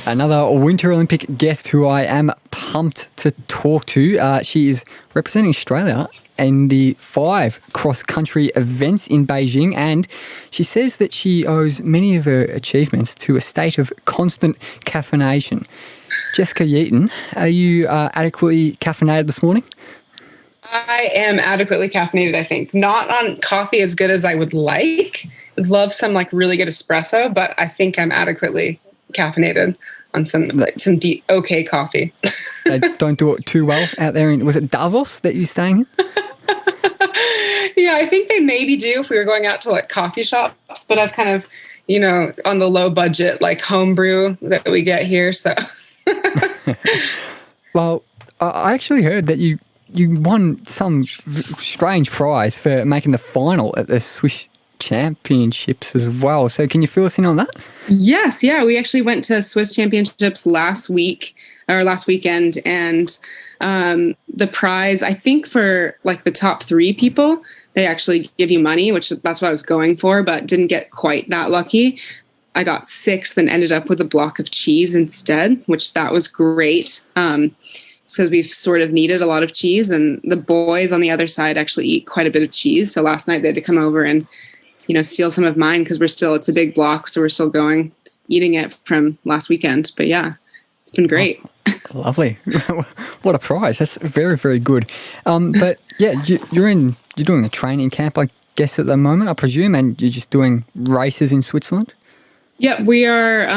Another Winter Olympic guest who I am pumped to talk to. She is representing Australia in the 5 cross-country events in Beijing, and she says that she owes many of her achievements to a state of constant caffeination. Jess Yeaton, are you adequately caffeinated this morning? I am adequately caffeinated, I think. Not on coffee as good as I would like. Would love some really good espresso, but I think I'm adequately caffeinated on some deep, okay coffee. They don't do it too well out there. Was it Davos that you're staying in? Yeah, I think they maybe do if we were going out to coffee shops, but I've kind of, on the low budget, home brew that we get here. So, well, I actually heard that you won some strange prize for making the final at the Swiss Championships as well. So can you fill us in on that? Yes. Yeah. We actually went to Swiss Championships last weekend. And the prize, I think for the top 3 people, they actually give you money, which that's what I was going for, but didn't get quite that lucky. I got 6th and ended up with a block of cheese instead, which that was great. Because we've sort of needed a lot of cheese, and the boys on the other side actually eat quite a bit of cheese. So last night they had to come over and, steal some of mine because it's a big block. So we're still eating it from last weekend. But yeah, it's been great. Oh, lovely. What a prize. That's very, very good. But yeah, you're doing a training camp, I guess, at the moment, I presume, and you're just doing races in Switzerland? Yeah, we are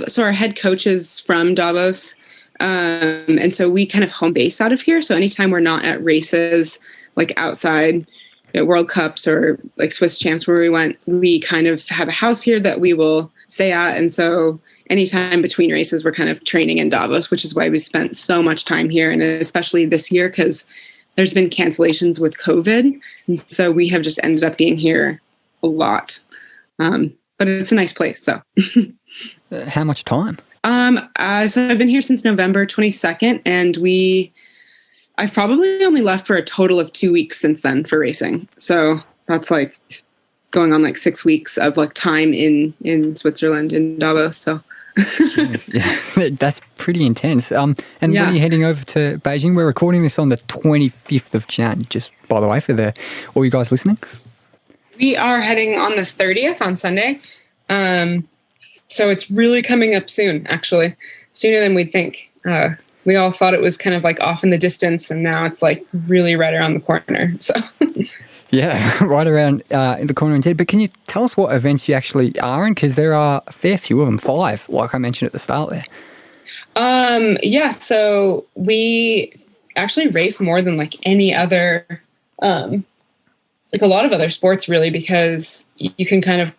so our head coach is from Davos. And so we kind of home base out of here. So anytime we're not at races, outside World Cups or Swiss Champs where we went, we kind of have a house here that we will stay at. And so anytime between races, we're kind of training in Davos, which is why we spent so much time here. And especially this year, because there's been cancellations with COVID. And so we have just ended up being here a lot. But it's a nice place. So how much time? So I've been here since November 22nd, and I've probably only left for a total of 2 weeks since then for racing. So that's going on 6 weeks of time in Switzerland, in Davos. So Jeez, yeah, that's pretty intense. And when are you heading over to Beijing? We're recording this on the 25th of Jan, just by the way, for all you guys listening. We are heading on the 30th on Sunday. So it's really coming up soon, actually, sooner than we'd think. We all thought it was kind of off in the distance, and now it's really right around the corner. So, yeah, right around in the corner indeed. But can you tell us what events you actually are in? Because there are a fair few of them, 5, like I mentioned at the start there. Yeah, so we actually race more than any other, a lot of other sports really, because you can kind of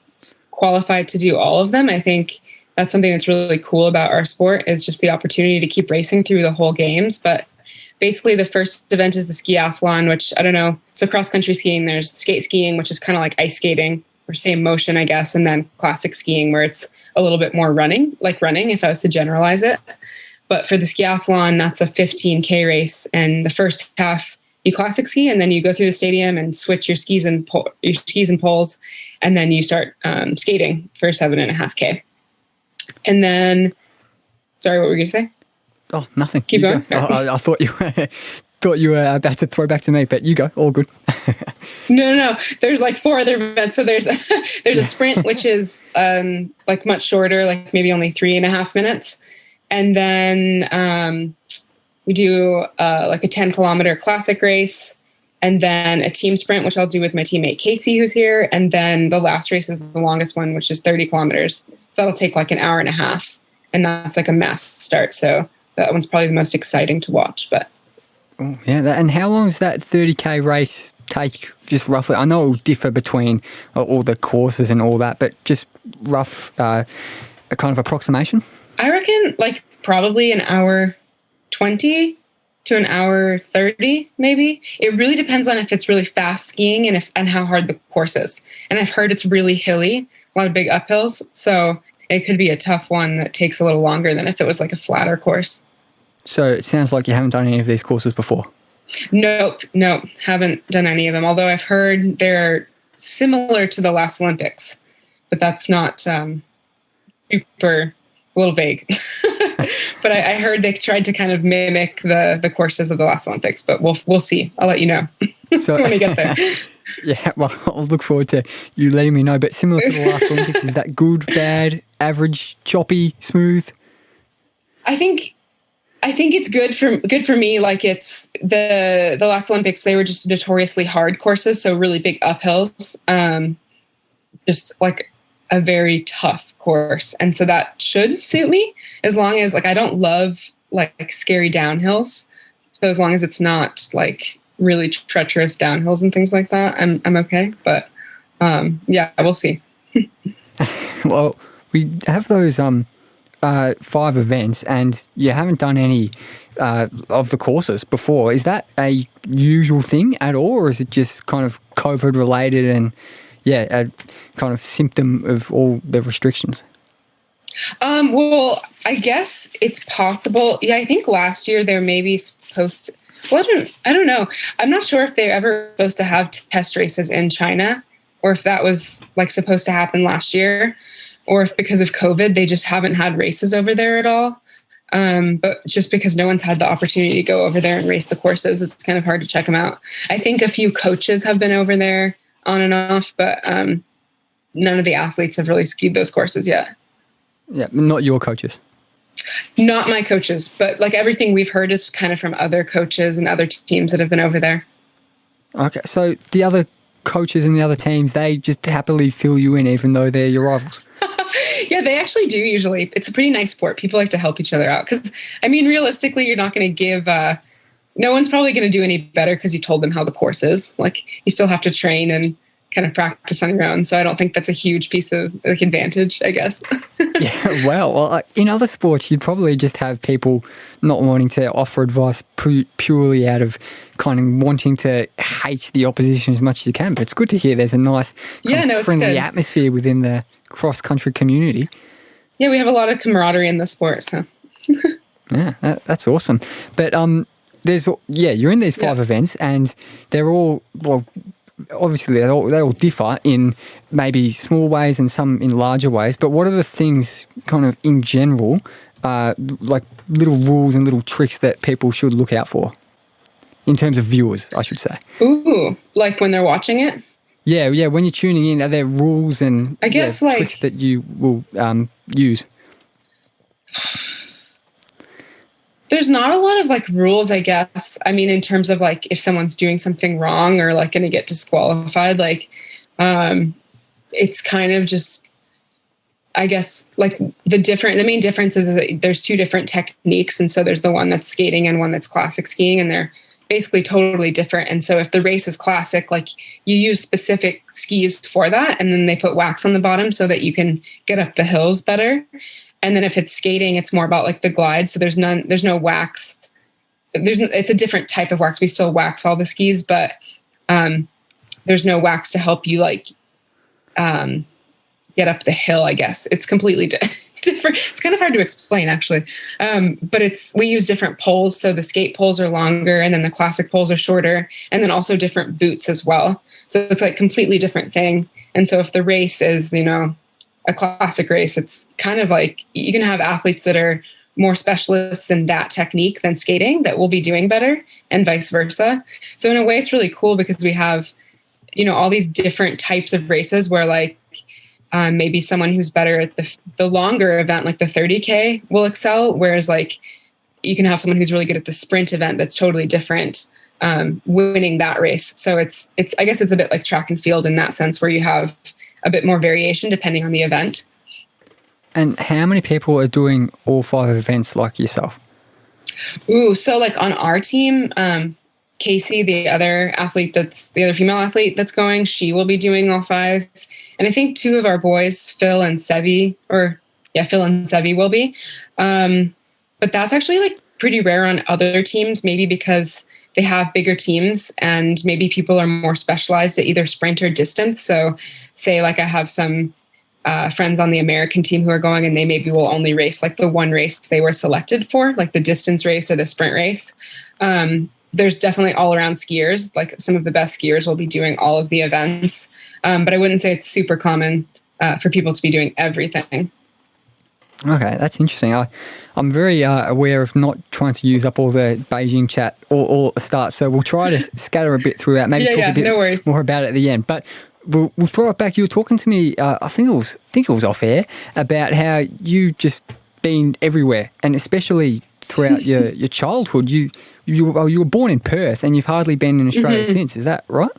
qualify to do all of them. I think that's something that's really cool about our sport, is just the opportunity to keep racing through the whole games. But basically the first event is the skiathlon, which I don't know. So cross-country skiing, there's skate skiing, which is kind of like ice skating or same motion, I guess. And then classic skiing, where it's a little bit more running, if I was to generalize it. But for the skiathlon, that's a 15K race. And the first half, you classic ski, and then you go through the stadium and switch your skis and poles. And then you start skating for 7.5K. And then, sorry, what were you going to say? Oh, nothing. Keep going. Go. I thought you were about to throw back to me, but you go. All good. No. There's 4 other events. So there's a sprint, which is much shorter, maybe only 3.5 minutes. And then we do a 10-kilometer classic race. And then a team sprint, which I'll do with my teammate Casey, who's here. And then the last race is the longest one, which is 30 kilometers. So that'll take an hour and a half. And that's a mass start. So that one's probably the most exciting to watch. But oh, yeah. And how long does that 30K race take, just roughly? I know it will differ between all the courses and all that, but just rough a kind of approximation? I reckon probably an hour 20 to an hour 30, maybe. It really depends on if it's really fast skiing and how hard the course is. And I've heard it's really hilly, a lot of big uphills. So it could be a tough one that takes a little longer than if it was a flatter course. So it sounds like you haven't done any of these courses before. Nope, haven't done any of them. Although I've heard they're similar to the last Olympics, but that's not super a little vague. But I heard they tried to kind of mimic the courses of the last Olympics, but we'll see. I'll let you know So, when we get there. Yeah, well, I'll look forward to you letting me know. But similar to the last Olympics, is that good, bad, average, choppy, smooth? I think it's good for me. Like, it's the last Olympics, they were just notoriously hard courses, so really big uphills. Just like a very tough course, and so that should suit me as long as, like, I don't love like scary downhills. So as long as it's not like really treacherous downhills and things like that, I'm okay. But yeah, we'll see. Well, we have those 5 events, and you haven't done any of the courses before. Is that a usual thing at all, or is it just kind of COVID related and a kind of symptom of all the restrictions? Well, I guess it's possible. Yeah, I think last year they may be supposed to. Well, I don't know. I'm not sure if they're ever supposed to have test races in China, or if that was like supposed to happen last year, or if because of COVID they just haven't had races over there at all. But just because no one's had the opportunity to go over there and race the courses, it's kind of hard to check them out. I think a few coaches have been over there on and off, but none of the athletes have really skied those courses yet. Yeah, not your coaches. Not my coaches, but like everything we've heard is kind of from other coaches and other teams that have been over there. Okay, so the other coaches and the other teams, they just happily fill you in even though they're your rivals. Yeah, they actually do usually. It's a pretty nice sport. People like to help each other out because, I mean, realistically, you're not going to give no one's probably going to do any better because you told them how the course is. Like, you still have to train and kind of practice on your own. So I don't think that's a huge piece of like advantage, I guess. Yeah, well, in other sports, you'd probably just have people not wanting to offer advice purely out of kind of wanting to hate the opposition as much as you can. But it's good to hear there's a nice friendly atmosphere within the cross-country community. Yeah, we have a lot of camaraderie in the sport. So. Yeah, that's awesome. But you're in these 5 events, and they're all, well, obviously they all differ in maybe small ways and some in larger ways. But what are the things kind of in general, like little rules and little tricks that people should look out for in terms of viewers, I should say? Ooh, like when they're watching it? Yeah. When you're tuning in, are there rules and I guess tricks that you will use? There's not a lot of like rules, I guess. I mean, in terms of like if someone's doing something wrong or like going to get disqualified, like it's kind of just, I guess, like the main difference is that there's 2 different techniques. And so there's the one that's skating and one that's classic skiing, and they're basically totally different. And so if the race is classic, like you use specific skis for that, and then they put wax on the bottom so that you can get up the hills better. And then if it's skating, it's more about like the glide. So there's no wax. It's a different type of wax. We still wax all the skis, but there's no wax to help you like get up the hill, I guess. It's completely different. It's kind of hard to explain actually. But we use different poles. So the skate poles are longer, and then the classic poles are shorter, and then also different boots as well. So it's like completely different thing. And so if the race is, a classic race, it's kind of like you can have athletes that are more specialists in that technique than skating that will be doing better, and vice versa. So in a way, it's really cool because we have, all these different types of races where like maybe someone who's better at the longer event, like the 30K, will excel, whereas like you can have someone who's really good at the sprint event that's totally different, winning that race. So it's I guess it's a bit like track and field in that sense, where you have a bit more variation depending on the event. And how many people are doing all 5 events like yourself? Ooh, so like on our team, Casey, the other female athlete that's going, she will be doing all 5. And I think 2 of our boys, Phil and Sevi will be. But that's actually like pretty rare on other teams, maybe because they have bigger teams and maybe people are more specialized at either sprint or distance. So say like I have some friends on the American team who are going, and they maybe will only race like the one race they were selected for, like the distance race or the sprint race. There's definitely all around skiers. Like some of the best skiers will be doing all of the events. But I wouldn't say it's super common for people to be doing everything. Okay, that's interesting. I'm very aware of not trying to use up all the Beijing chat all at the start, so we'll try to scatter a bit throughout, maybe talk a bit more about it at the end. But we'll throw it back. You were talking to me, I think it was off air, about how you've just been everywhere, and especially throughout your childhood. You were born in Perth, and you've hardly been in Australia since. Is that right?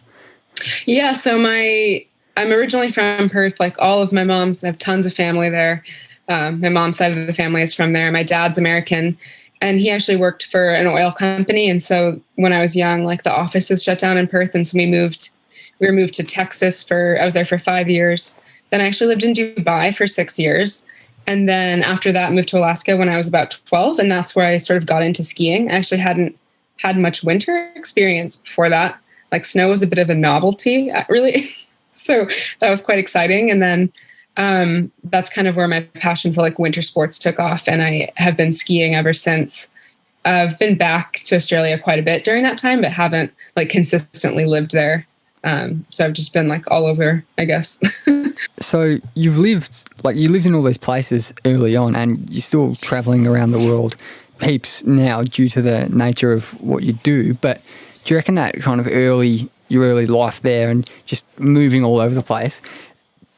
Yeah. So I'm originally from Perth. Like all of my moms, I have tons of family there. My mom's side of the family is from there. My dad's American, and he actually worked for an oil company. And so when I was young, like the office was shut down in Perth, and so we were moved to Texas I was there for 5 years. Then I actually lived in Dubai for 6 years. And then after that, moved to Alaska when I was about 12. And that's where I sort of got into skiing. I actually hadn't had much winter experience before that. Like snow was a bit of a novelty, really. So that was quite exciting. And then that's kind of where my passion for like winter sports took off. And I have been skiing ever since. I've been back to Australia quite a bit during that time, but haven't like consistently lived there. So I've just been like all over, I guess. So you lived in all these places early on, and you're still traveling around the world heaps now due to the nature of what you do. But do you reckon that kind of your early life there and just moving all over the place,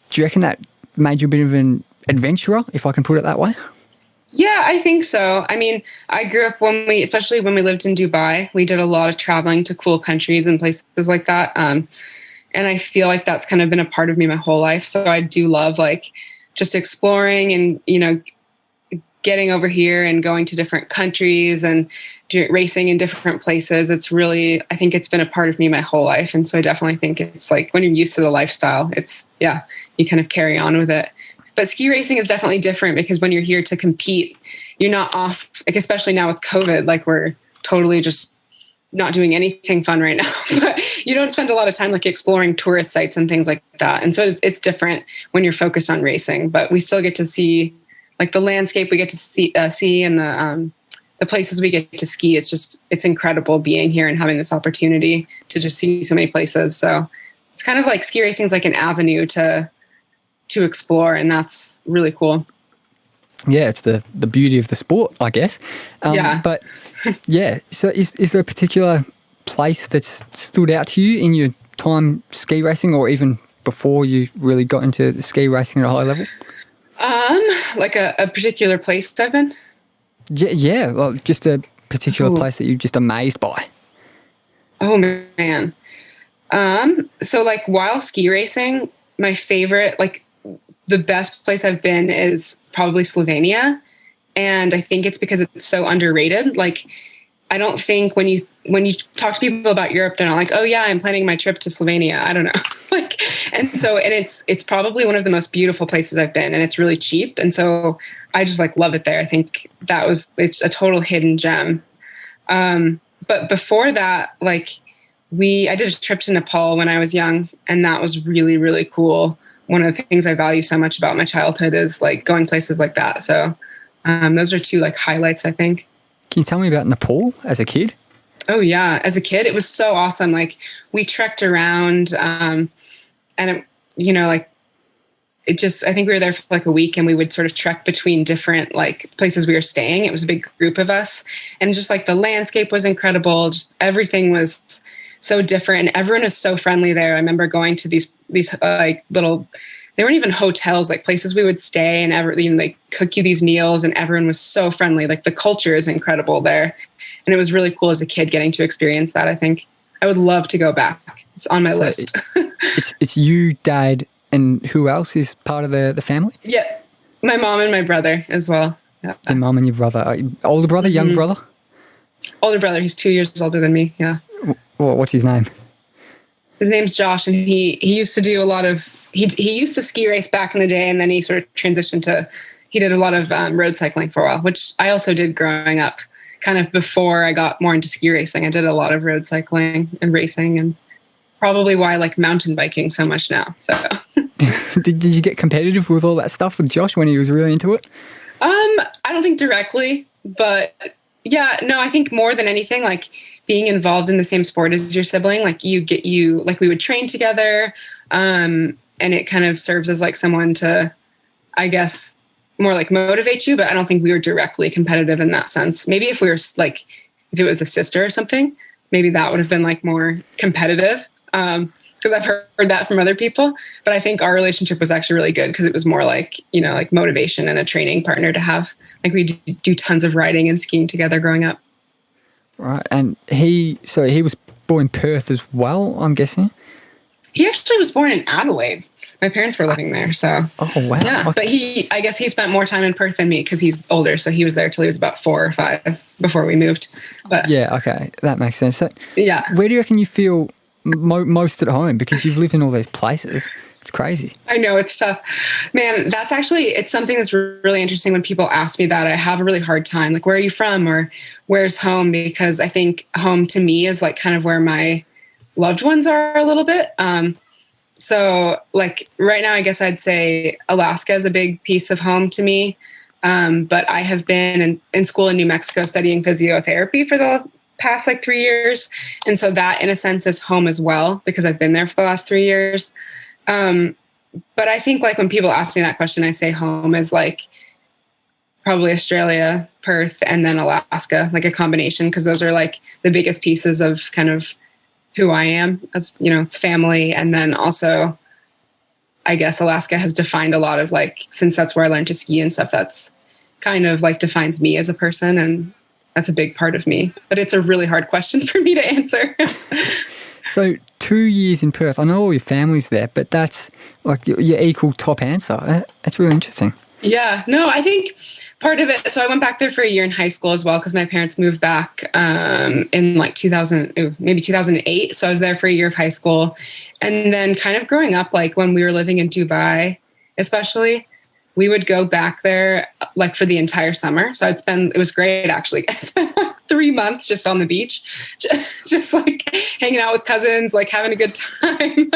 do you reckon that made you a bit of an adventurer, if I can put it that way? Yeah, I think so. I mean, I grew up especially when we lived in Dubai, we did a lot of traveling to cool countries and places like that. And I feel like that's kind of been a part of me my whole life. So I do love like just exploring and, getting over here and going to different countries and racing in different places. I think it's been a part of me my whole life. And so I definitely think it's like when you're used to the lifestyle, you kind of carry on with it. But ski racing is definitely different because when you're here to compete, you're not off, like especially now with COVID, like we're totally just not doing anything fun right now. But you don't spend a lot of time like exploring tourist sites and things like that. And so it's different when you're focused on racing, but we still get to see like the landscape we get to see and the places we get to ski. It's incredible being here and having this opportunity to just see so many places. So it's kind of like ski racing is like an avenue to explore, and that's really cool. Yeah, it's the beauty of the sport, I guess. Yeah. But yeah, so is there a particular place that's stood out to you in your time ski racing, or even before you really got into the ski racing at a high level? Like a particular place I've been? Yeah, well, just a particular place that you're just amazed by. Oh man. So like while ski racing, my favorite, like the best place I've been is probably Slovenia. And I think it's because it's so underrated. Like, I don't think when you talk to people about Europe, they're not like, oh yeah, I'm planning my trip to Slovenia. I don't know. and it's probably one of the most beautiful places I've been, and it's really cheap. And so I just like love it there. I think it's a total hidden gem. But before that, like I did a trip to Nepal when I was young, and that was really, really cool. One of the things I value so much about my childhood is like going places like that. So those are two like highlights, I think. Can you tell me about Nepal as a kid? Oh yeah. As a kid, it was so awesome. Like we trekked around, and I think we were there for like a week, and we would sort of trek between different like places we were staying. It was a big group of us, and just like the landscape was incredible. Just everything was so different, and everyone was so friendly there. I remember going to these like little, they weren't even hotels, like places we would stay, and everything, like cook you these meals, and everyone was so friendly. Like the culture is incredible there. And it was really cool as a kid getting to experience that. I think I would love to go back. It's on my list. It's you, Dad, and who else is part of the family? Yeah. My mom and my brother as well. Yeah. Your mom and your brother. Older brother, young brother? Older brother. He's 2 years older than me. Yeah. What's his name? His name's Josh, and he used to do a lot of, he used to ski race back in the day, and then he sort of transitioned he did a lot of road cycling for a while, which I also did growing up. Kind of before I got more into ski racing, I did a lot of road cycling and racing, and probably why I like mountain biking so much now. So did you get competitive with all that stuff with Josh when he was really into it? I don't think directly, but yeah, no, I think more than anything, like being involved in the same sport as your sibling, like like we would train together. And it kind of serves as like someone to, I guess, more like motivate you, but I don't think we were directly competitive in that sense. Maybe if we were like, if it was a sister or something, maybe that would have been like more competitive. Because I've heard that from other people, but I think our relationship was actually really good because it was more like, you know, like motivation and a training partner to have. Like we do tons of riding and skiing together growing up. Right. And he was born in Perth as well, I'm guessing? He actually was born in Adelaide. My parents were living there, so. Oh, wow. Yeah, but I guess he spent more time in Perth than me because he's older, so he was there till he was about 4 or 5 before we moved. But yeah, okay, that makes sense. So, yeah. Where do you reckon you feel most at home? Because you've lived in all these places. It's crazy. I know, it's tough. Man, it's something that's really interesting when people ask me that. I have a really hard time. Like, where are you from? Or where's home? Because I think home to me is like kind of where my loved ones are a little bit. So like right now, I guess I'd say Alaska is a big piece of home to me. But I have been in school in New Mexico studying physiotherapy for the past like 3 years. And so that in a sense is home as well, because I've been there for the last 3 years. But I think like when people ask me that question, I say home is like probably Australia, Perth, and then Alaska, like a combination, because those are like the biggest pieces of kind of who I am, as you know, it's family. And then also, I guess Alaska has defined a lot of like, since that's where I learned to ski and stuff, that's kind of like defines me as a person. And that's a big part of me, but it's a really hard question for me to answer. So 2 years in Perth, I know all your family's there, but that's like your equal top answer. That's really interesting. Yeah, no, I think part of it, so I went back there for a year in high school as well because my parents moved back in like 2008. So I was there for a year of high school. And then kind of growing up, like when we were living in Dubai, especially, we would go back there like for the entire summer. So it was great actually. I spent like 3 months just on the beach, just like hanging out with cousins, like having a good time.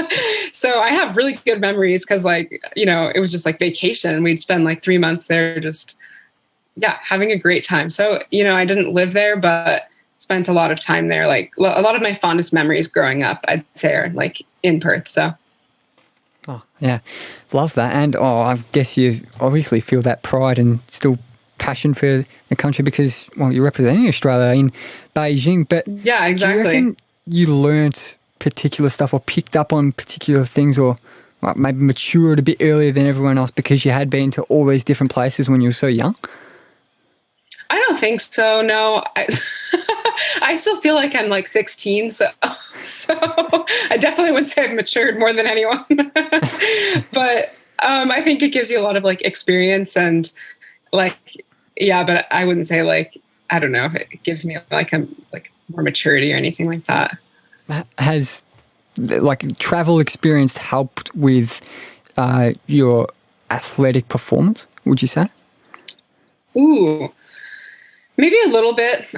So I have really good memories because like, you know, it was just like vacation. We'd spend like 3 months there just, yeah, having a great time. So, you know, I didn't live there, but spent a lot of time there. Like a lot of my fondest memories growing up, I'd say are like in Perth. So. Oh, yeah. Love that. And I guess you obviously feel that pride and still passion for the country because, well, you're representing Australia in Beijing. But yeah, exactly. Do you reckon you learnt particular stuff or picked up on particular things or maybe matured a bit earlier than everyone else because you had been to all these different places when you were so young? I don't think so. No, I still feel like I'm like 16. So I definitely wouldn't say I've matured more than anyone, but I think it gives you a lot of like experience and like, yeah, but I wouldn't say like, I don't know if it gives me like more maturity or anything like that. Has like travel experience helped with your athletic performance, would you say? Ooh, maybe a little bit.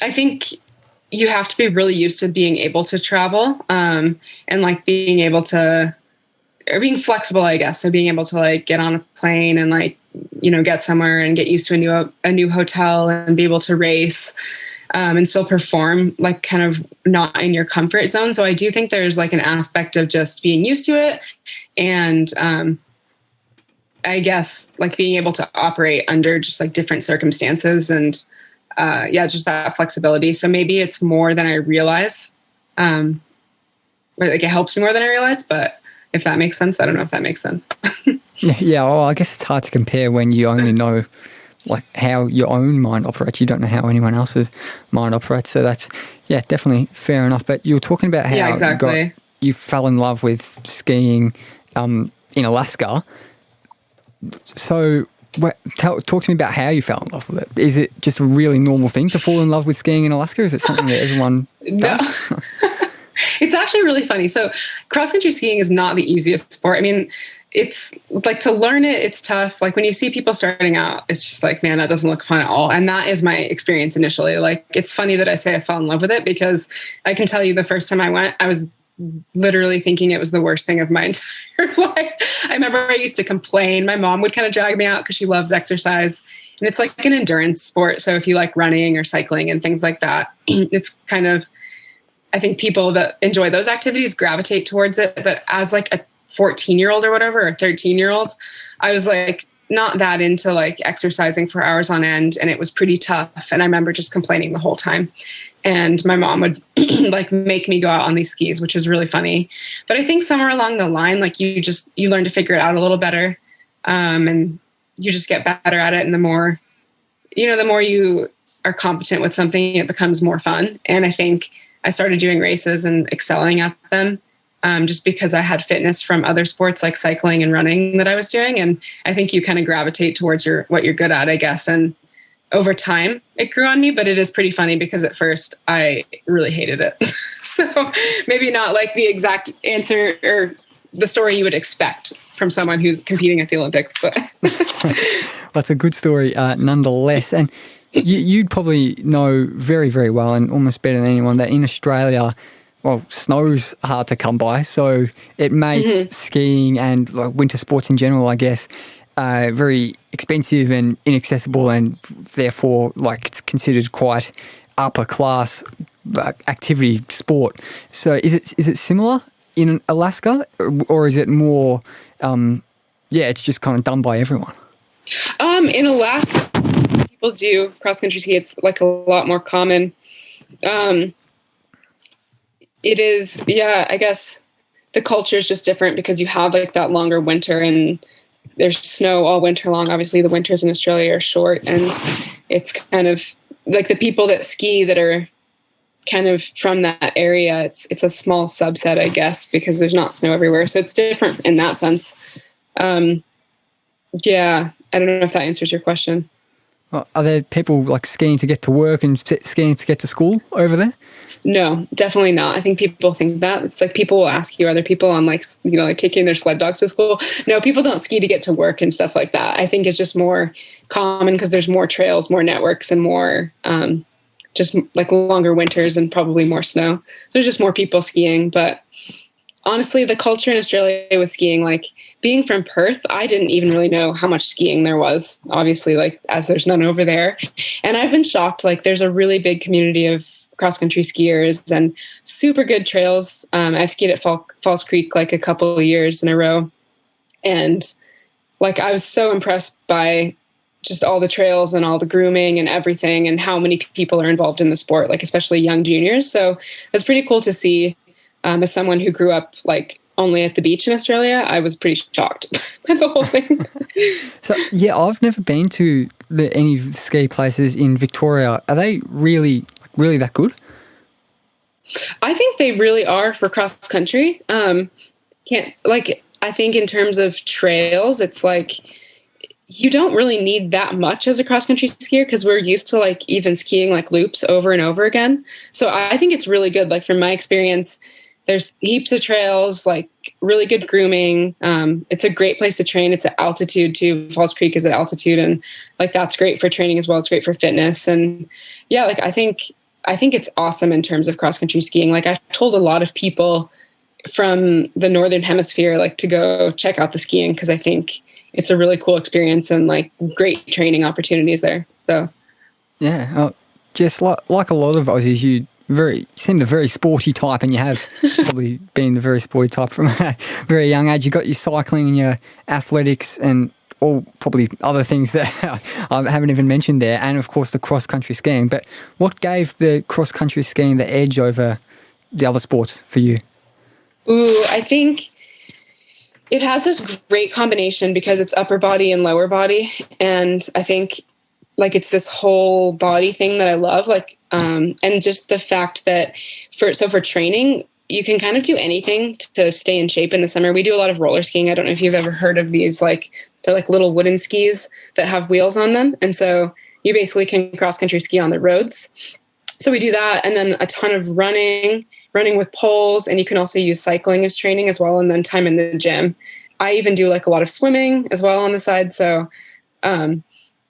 I think you have to be really used to being able to travel and like being able to, or being flexible, I guess. So being able to like get on a plane and like, you know, get somewhere and get used to a new hotel and be able to race and still perform like kind of not in your comfort zone. So I do think there's like an aspect of just being used to it and I guess like being able to operate under just like different circumstances and just that flexibility. So maybe it's more than I realize. Like it helps me more than I realize, but if that makes sense, I don't know if that makes sense. Yeah. Well, I guess it's hard to compare when you only know like how your own mind operates. You don't know how anyone else's mind operates. So that's, yeah, definitely fair enough. But you were talking about how exactly. you fell in love with skiing in Alaska. So talk to me about how you fell in love with it. Is it just a really normal thing to fall in love with skiing in Alaska? Or is it something that everyone does? No. It's actually really funny. So cross-country skiing is not the easiest sport. I mean, it's like to learn it, it's tough. Like when you see people starting out, it's just like, man, that doesn't look fun at all. And that is my experience initially. Like, it's funny that I say I fell in love with it because I can tell you the first time I went, I was literally thinking it was the worst thing of my entire life. I remember I used to complain. My mom would kind of drag me out because she loves exercise. And it's like an endurance sport. So if you like running or cycling and things like that, it's kind of, I think people that enjoy those activities gravitate towards it. But as like a 14-year-old or whatever, or 13-year-old, I was like, not that into like exercising for hours on end, and it was pretty tough. And I remember just complaining the whole time. And my mom would like make me go out on these skis, which was really funny. But I think somewhere along the line, like you learn to figure it out a little better. And you just get better at it. And the more you are competent with something, it becomes more fun. And I think I started doing races and excelling at them. Just because I had fitness from other sports like cycling and running that I was doing. And I think you kind of gravitate towards what you're good at, I guess. And over time it grew on me, but it is pretty funny because at first I really hated it. So maybe not like the exact answer or the story you would expect from someone who's competing at the Olympics, but that's a good story nonetheless. And you'd probably know very, very well and almost better than anyone that in Australia, well, snow's hard to come by, so it makes skiing and like winter sports in general, I guess, very expensive and inaccessible, and therefore, like, it's considered quite upper class activity sport. So, is it similar in Alaska, or is it more? It's just kind of done by everyone. In Alaska, people do cross country ski. It's like a lot more common. It is, I guess the culture is just different because you have like that longer winter and there's snow all winter long. Obviously the winters in Australia are short, and it's kind of like the people that ski that are kind of from that area, it's a small subset, I guess, because there's not snow everywhere. So it's different in that sense. I don't know if that answers your question. Well, are there people like skiing to get to work and skiing to get to school over there? No, definitely not. I think people think that. It's like people will ask you, are there people on like taking their sled dogs to school? No, people don't ski to get to work and stuff like that. I think it's just more common because there's more trails, more networks, and more just like longer winters and probably more snow. So there's just more people skiing. But honestly, the culture in Australia with skiing, like being from Perth, I didn't even really know how much skiing there was, obviously, like as there's none over there. And I've been shocked, like there's a really big community of cross-country skiers and super good trails. I've skied at Falls Creek like a couple of years in a row. And like I was so impressed by just all the trails and all the grooming and everything and how many people are involved in the sport, like especially young juniors. So it's pretty cool to see. As someone who grew up like only at the beach in Australia, I was pretty shocked by the whole thing. So I've never been to any ski places in Victoria. Are they really that good? I think they really are for cross country. I think in terms of trails, it's like you don't really need that much as a cross country skier because we're used to like even skiing like loops over and over again. So I think it's really good. Like from my experience, there's heaps of trails, like really good grooming. It's a great place to train. It's at altitude too. Falls Creek is at altitude, and like that's great for training as well. It's great for fitness, and I think it's awesome in terms of cross country skiing. Like I've told a lot of people from the Northern Hemisphere like to go check out the skiing because I think it's a really cool experience and like great training opportunities there. So just like a lot of Aussies, you seem the very sporty type, and you have probably been the very sporty type from a very young age. You got your cycling and your athletics and all probably other things that I haven't even mentioned there, and of course the cross-country skiing. But what gave the cross-country skiing the edge over the other sports for you? Ooh, I think it has this great combination because it's upper body and lower body, and I think like it's this whole body thing that I love, like and just the fact that for training, you can kind of do anything to stay in shape in the summer. We do a lot of roller skiing. I don't know if you've ever heard of these, like they're like little wooden skis that have wheels on them. And so you basically can cross country ski on the roads. So we do that. And then a ton of running with poles. And you can also use cycling as training as well. And then time in the gym. I even do like a lot of swimming as well on the side. So,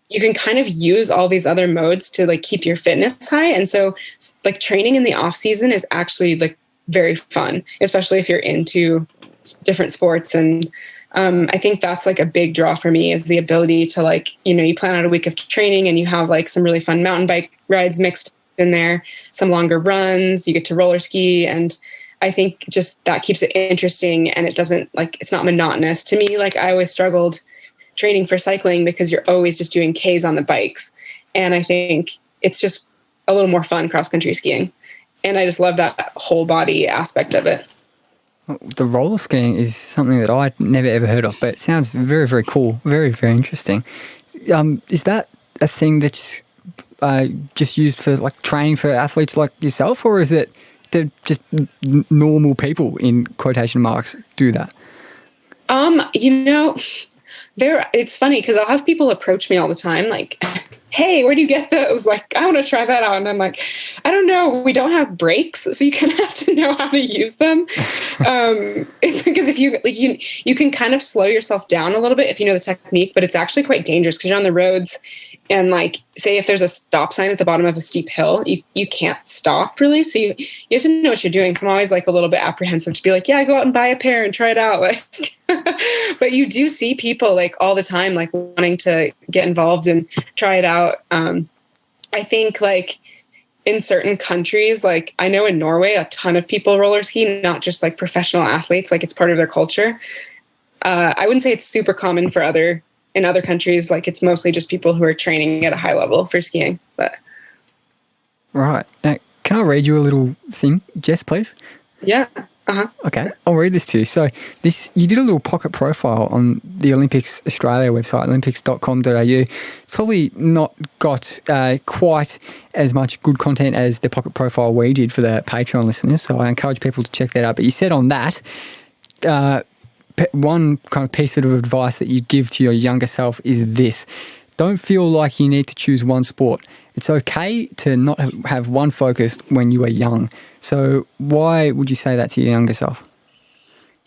you can kind of use all these other modes to like keep your fitness high. And so like training in the off season is actually like very fun, especially if you're into different sports. And I think that's like a big draw for me is the ability to like, you plan out a week of training and you have like some really fun mountain bike rides mixed in there, some longer runs, you get to roller ski. And I think just that keeps it interesting and it doesn't like, it's not monotonous to me. Like I always struggled training for cycling because you're always just doing Ks on the bikes. And I think it's just a little more fun cross-country skiing. And I just love that whole body aspect of it. The roller skiing is something that I'd never ever heard of, but it sounds very, very cool, very, very interesting. Is that a thing that's just used for like training for athletes like yourself, or is it just normal people in quotation marks do that? It's funny because I'll have people approach me all the time like, hey, where do you get those? Like, I want to try that out. And I'm like, I don't know. We don't have brakes, so you kind of have to know how to use them. It's because if you like, you can kind of slow yourself down a little bit if you know the technique, but it's actually quite dangerous because you're on the roads and like, say if there's a stop sign at the bottom of a steep hill, you can't stop really. So you have to know what you're doing. So I'm always like a little bit apprehensive to be like, yeah, go out and buy a pair and try it out. Like, but you do see people like all the time, like wanting to get involved and try it out. I think like in certain countries, like I know in Norway, a ton of people roller ski, not just like professional athletes, like it's part of their culture. I wouldn't say it's super common in other countries. Like it's mostly just people who are training at a high level for skiing, but. Right. Now, can I read you a little thing, Jess, please? Yeah. Uh-huh. Okay, I'll read this to you. So you did a little pocket profile on the Olympics Australia website, olympics.com.au. Probably not got quite as much good content as the pocket profile we did for the Patreon listeners, so I encourage people to check that out. But you said on that, one kind of piece of advice that you'd give to your younger self is this: don't feel like you need to choose one sport. It's okay to not have one focus when you are young. So why would you say that to your younger self?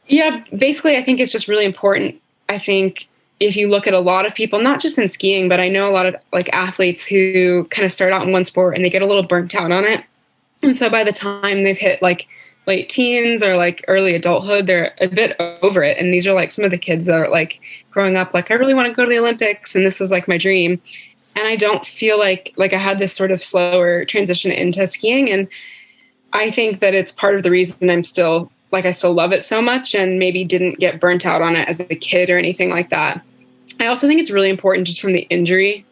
Yeah, basically, I think it's just really important. I think if you look at a lot of people, not just in skiing, but I know a lot of like athletes who kind of start out in one sport and they get a little burnt out on it. And so by the time they've hit like late teens or like early adulthood, they're a bit over it. And these are like some of the kids that are like growing up, like, I really want to go to the Olympics and this is like my dream. And I don't feel like I had this sort of slower transition into skiing. And I think that it's part of the reason I still love it so much and maybe didn't get burnt out on it as a kid or anything like that. I also think it's really important just from the injury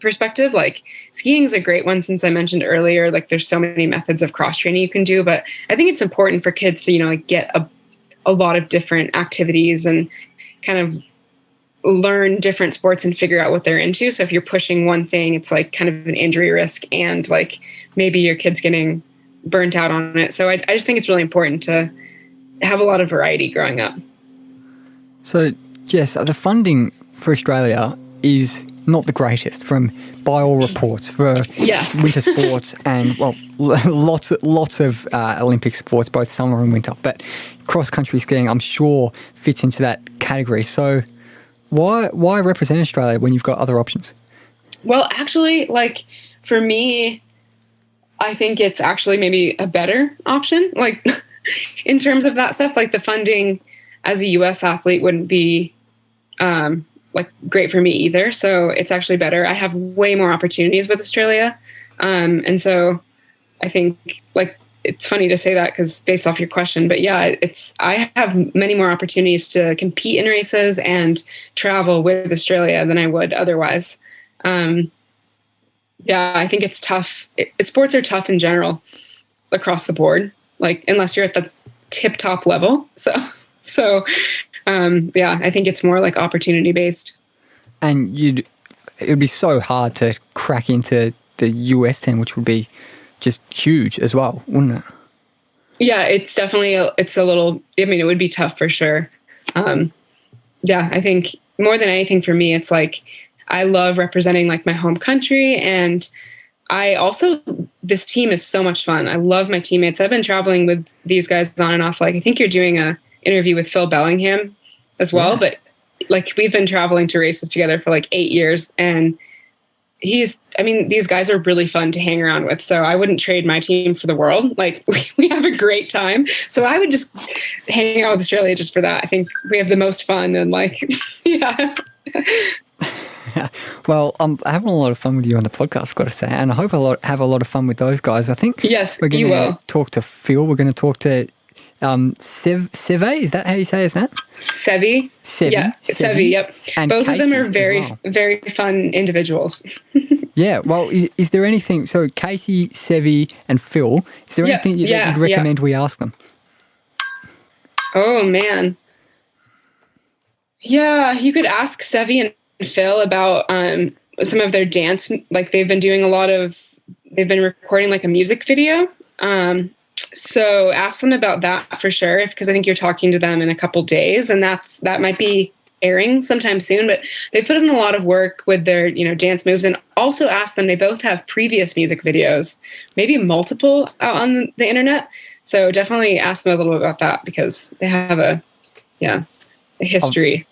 perspective. Like skiing is a great one, since I mentioned earlier, like there's so many methods of cross training you can do, but I think it's important for kids to, like get a lot of different activities and kind of learn different sports and figure out what they're into. So if you're pushing one thing, it's like kind of an injury risk and like maybe your kid's getting burnt out on it. So I just think it's really important to have a lot of variety growing up. So Jess, the funding for Australia is not the greatest by all reports for yes. winter sports and lots of Olympic sports, both summer and winter. But cross-country skiing, I'm sure, fits into that category. So why represent Australia when you've got other options? Well, actually, like for me, I think it's actually maybe a better option. Like in terms of that stuff, like the funding as a US athlete wouldn't be like great for me either. So it's actually better. I have way more opportunities with Australia. And so I think like it's funny to say that because based off your question, but yeah, I have many more opportunities to compete in races and travel with Australia than I would otherwise. Yeah, I think it's tough. Sports are tough in general across the board, like unless you're at the tip top level. So yeah, I think it's more like opportunity based. And it would be so hard to crack into the US team, which would be just huge as well, wouldn't it? Yeah, it's definitely, it's a little, I mean, it would be tough for sure. Yeah, I think more than anything for me, it's like, I love representing like my home country. And this team is so much fun. I love my teammates. I've been traveling with these guys on and off. Like, I think you're doing a interview with Phil Bellingham as well, but like we've been traveling to races together for like 8 years, and these guys are really fun to hang around with. So I wouldn't trade my team for the world. Like we have a great time. So I would just hang out with Australia just for that. I think we have the most fun and like, yeah. Well, I'm having a lot of fun with you on the podcast, I've got to say, and I hope have a lot of fun with those guys. I think yes, we're going to talk to Phil. We're going to talk to Seve, is that how you say his name? Sevi. Sevi. Yeah, Sevi, yep. And both Casey of them are very, well. very fun individuals. Yeah, well, is there anything, so Casey, Sevi and Phil, is there anything that you'd recommend we ask them? Oh, man. Yeah, you could ask Sevi and Phil about some of their dance. Like they've been recording like a music video. So ask them about that for sure, because I think you're talking to them in a couple days, and that might be airing sometime soon. But they put in a lot of work with their, dance moves, and also ask them. They both have previous music videos, maybe multiple out on the internet. So definitely ask them a little bit about that, because they have a history.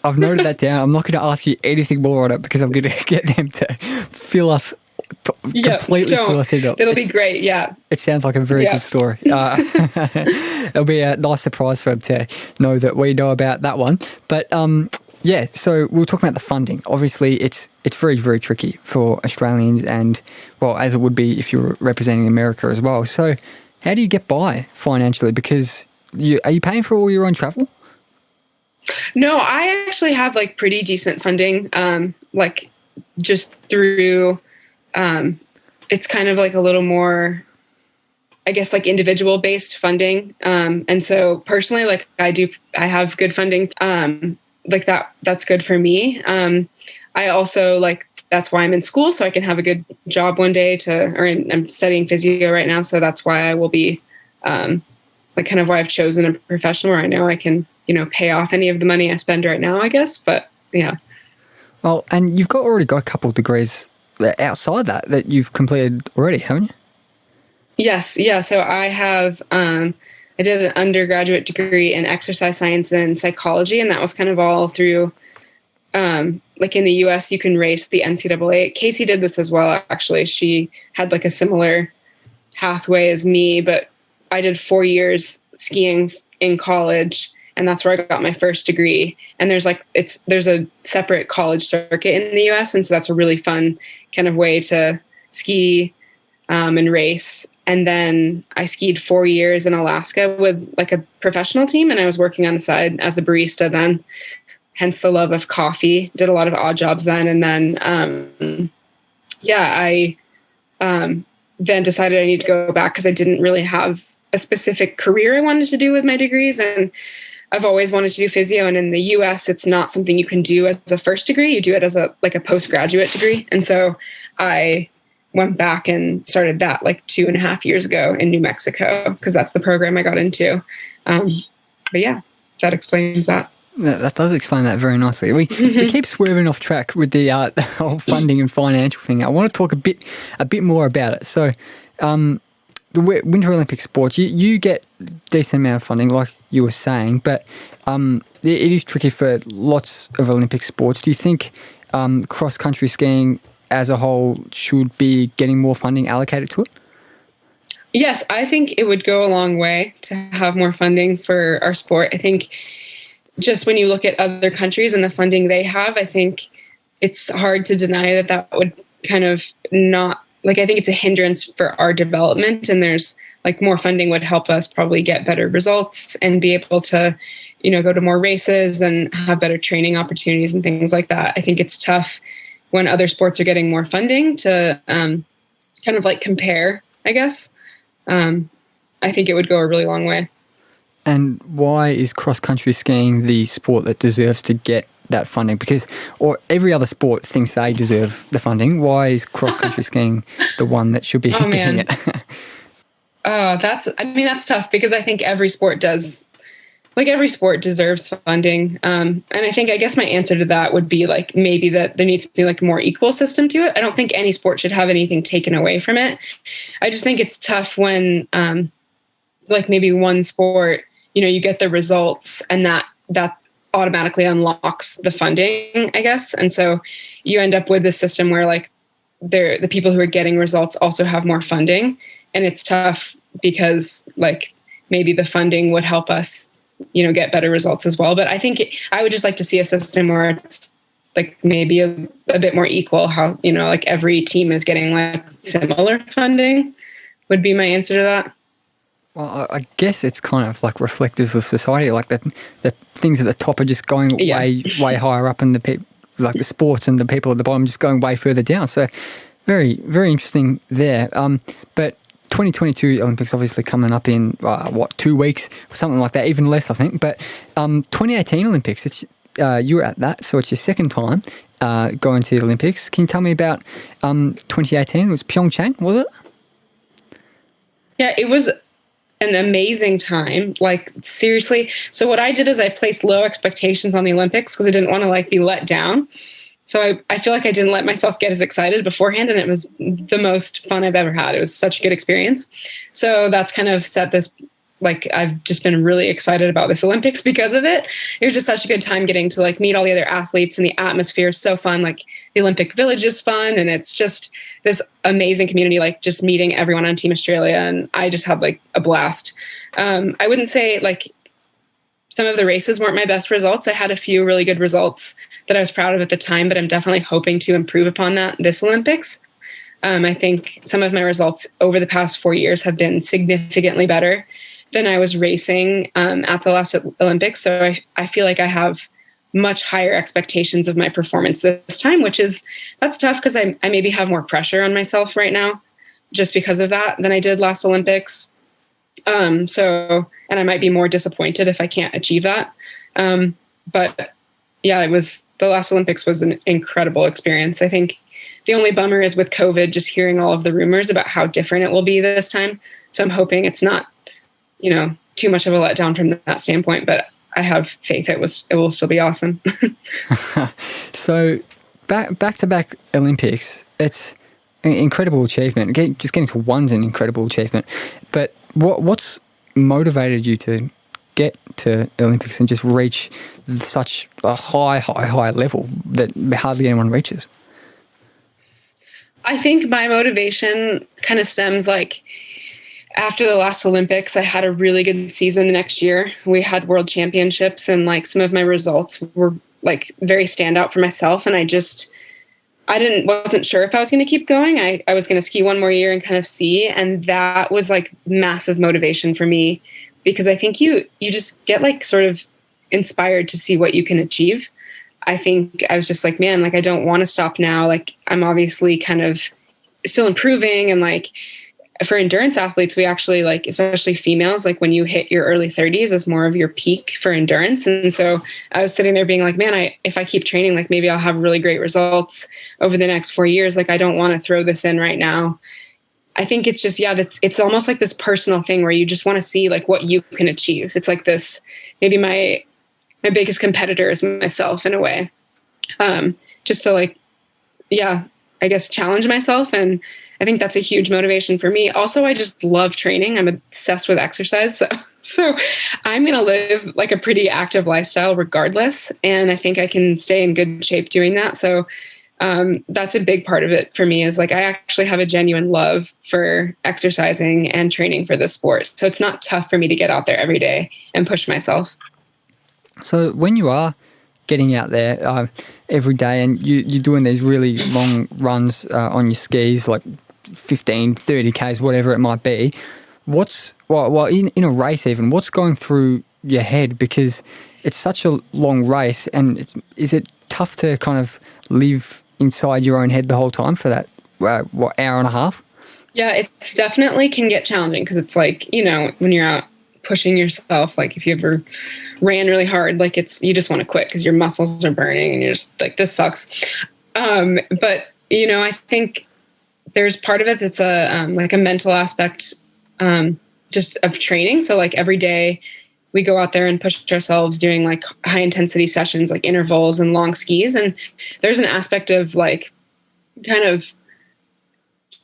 I've noted that down. I'm not going to ask you anything more on it, because I'm going to get them to fill us completely fill us in. It'll be great. Yeah. It sounds like a very good story. It'll be a nice surprise for them to know that we know about that one. But so we'll talk about the funding. Obviously, it's very, very tricky for Australians, and, well, as it would be if you're representing America as well. So how do you get by financially? Because are you paying for all your own travel? No, I actually have like pretty decent funding, like just through, it's kind of like a little more, I guess, like individual based funding. And so personally, like I have good funding, like that's good for me. I also that's why I'm in school, so I can have a good job one day I'm studying physio right now. So that's why I will be, like kind of why I've chosen a profession where I know I can, pay off any of the money I spend right now, I guess. But yeah. Well, and you've already got a couple of degrees outside that you've completed already, haven't you? Yes. Yeah. So I have, I did an undergraduate degree in exercise science and psychology, and that was kind of all through, like in the US, you can race the NCAA. Casey did this as well, actually. She had like a similar pathway as me, but I did 4 years skiing in college, and that's where I got my first degree. And there's a separate college circuit in the US. And so that's a really fun kind of way to ski, and race. And then I skied 4 years in Alaska with like a professional team, and I was working on the side as a barista then, hence the love of coffee. Did a lot of odd jobs then. And then, I then decided I need to go back because I didn't really have a specific career I wanted to do with my degrees. And I've always wanted to do physio. And in the US, it's not something you can do as a first degree. You do it as a postgraduate degree. And so I went back and started that like 2.5 years ago in New Mexico, because that's the program I got into. But yeah, that explains that. That does explain that very nicely. We keep swerving off track with the whole funding and financial thing. I want to talk a bit more about it. So, the Winter Olympic sports, you get a decent amount of funding, like you were saying, but it is tricky for lots of Olympic sports. Do you think cross-country skiing as a whole should be getting more funding allocated to it? Yes, I think it would go a long way to have more funding for our sport. I think just when you look at other countries and the funding they have, I think it's hard to deny that would kind of not, I think it's a hindrance for our development, and there's more funding would help us probably get better results and be able to, go to more races and have better training opportunities and things like that. I think it's tough when other sports are getting more funding to kind of compare, I guess. I think it would go a really long way. And why is cross-country skiing the sport that deserves to get that funding? Or every other sport thinks they deserve the funding. Why is cross-country skiing the one that should be getting it? That's tough, because I think every sport does. Every sport deserves funding. And I guess my answer to that would be maybe that there needs to be a more equal system to it. I don't think any sport should have anything taken away from it. I just think it's tough when maybe one sport, you get the results and that automatically unlocks the funding, I guess. And so you end up with this system where the people who are getting results also have more funding. And it's tough because maybe the funding would help us, get better results as well. But I think I would just like to see a system where it's maybe a bit more equal, how, every team is getting similar funding would be my answer to that. Well, I guess it's kind of like reflective of society, like the things at the top are just going way higher up, and like the sports and the people at the bottom just going way further down. So very, very interesting there. But 2022 Olympics obviously coming up in 2 weeks, something like that, even less I think. But 2018 Olympics, you were at that, so it's your second time going to the Olympics. Can you tell me about 2018? It was Pyeongchang, was it? Yeah, it was an amazing time. Like, seriously. So what I did is I placed low expectations on the Olympics because I didn't want to like be let down. So I feel like I didn't let myself get as excited beforehand, and it was the most fun I've ever had. It was such a good experience. So that's kind of set this, like, I've just been really excited about this Olympics because of it. It was just such a good time getting to like meet all the other athletes, and the atmosphere is so fun. Like, the Olympic Village is fun, and it's just this amazing community, like just meeting everyone on Team Australia. And I just had like a blast. I wouldn't say like some of the races weren't my best results. I had a few really good results that I was proud of at the time, but I'm definitely hoping to improve upon that this Olympics. I think some of my results over the past 4 years have been significantly better than I was racing at the last Olympics. So I feel like I have much higher expectations of my performance this time, that's tough because I maybe have more pressure on myself right now just because of that than I did last Olympics. And I might be more disappointed if I can't achieve that. But yeah, the last Olympics was an incredible experience. I think the only bummer is with COVID, just hearing all of the rumors about how different it will be this time. So I'm hoping it's not, too much of a letdown from that standpoint, but I have faith it will still be awesome. So back to back Olympics, it's an incredible achievement. Just getting to one's an incredible achievement. But what's motivated you to get to Olympics and just reach such a high level that hardly anyone reaches? I think my motivation kind of stems like after the last Olympics, I had a really good season the next year. We had world championships, and like some of my results were like very standout for myself. And I wasn't sure if I was going to keep going. I was going to ski one more year and kind of see. And that was like massive motivation for me, because I think you just get like sort of inspired to see what you can achieve. I think I was just like, man, like I don't want to stop now. Like I'm obviously kind of still improving, and like for endurance athletes, we actually like, especially females, like when you hit your early 30s is more of your peak for endurance. And so I was sitting there being like, man, if I keep training, like maybe I'll have really great results over the next 4 years. Like I don't want to throw this in right now. I think it's just, it's almost like this personal thing where you just want to see like what you can achieve. It's like this, maybe my biggest competitor is myself in a way. Just to like, I guess challenge myself. And I think that's a huge motivation for me. Also, I just love training. I'm obsessed with exercise. So I'm going to live like a pretty active lifestyle regardless. And I think I can stay in good shape doing that. So that's a big part of it for me, is like I actually have a genuine love for exercising and training for this sport. So it's not tough for me to get out there every day and push myself. So when you are getting out there every day and you're doing these really long runs on your skis, like 15, 30 Ks, whatever it might be, in a race even, what's going through your head? Because it's such a long race, and is it tough to kind of live inside your own head the whole time for that, hour and a half? Yeah, it's definitely can get challenging, because it's like, when you're out pushing yourself, like if you ever ran really hard, like you just want to quit because your muscles are burning and you're just like, this sucks. But I think there's part of it that's like a mental aspect just of training. So like every day we go out there and push ourselves doing like high intensity sessions, like intervals and long skis. And there's an aspect of like kind of